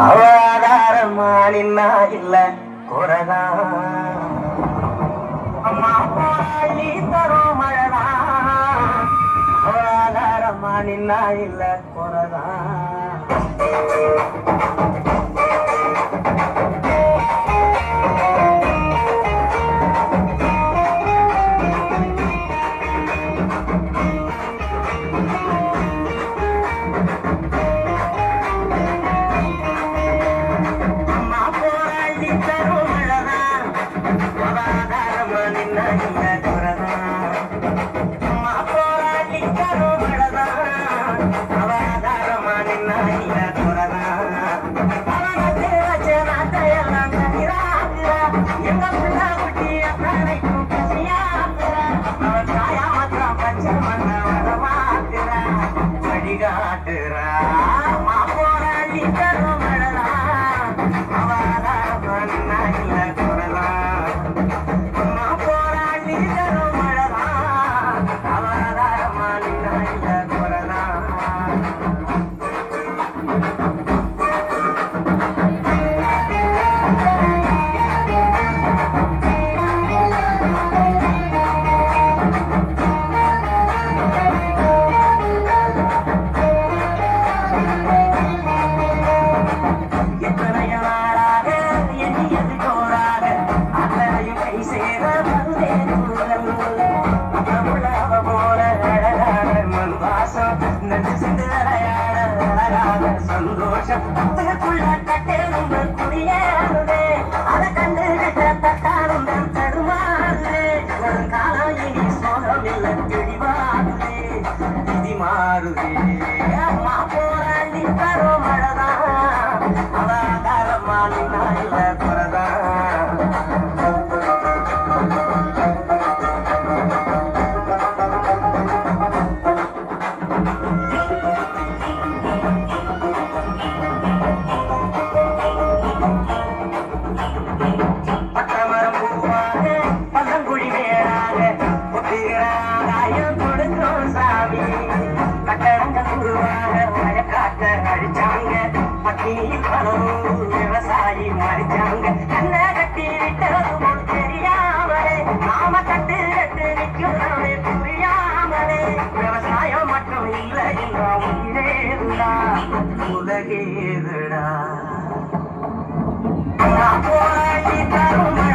அவதாரமா நின்னா இல்ல குறதா அம்மா பாடி தரும் மழதா அவதாரமா நின்னா இல்ல குறதா சந்தோஷம் குடியேறுதே அதை கண்டு தட்டாலும் தடுமாறுதே ஒரு காலம் இனி சோகமில்லை தெளிவாகுதே விதி மாறுதே அம்மா போராண்டி தரும் மழைதான் அவதாரமா நின்னா இல்ல குறதா விவசாயி மறிச்சாங்க கண்ண கட்டி விட்டது தெரியாமலே நாம கட்டு கட்டு நிற்கிறோமே புரியாமலே விவசாயம் மட்டும் இல்லை இன்னும் உயிரேதுடா உலகேதுடா போராடி தரும்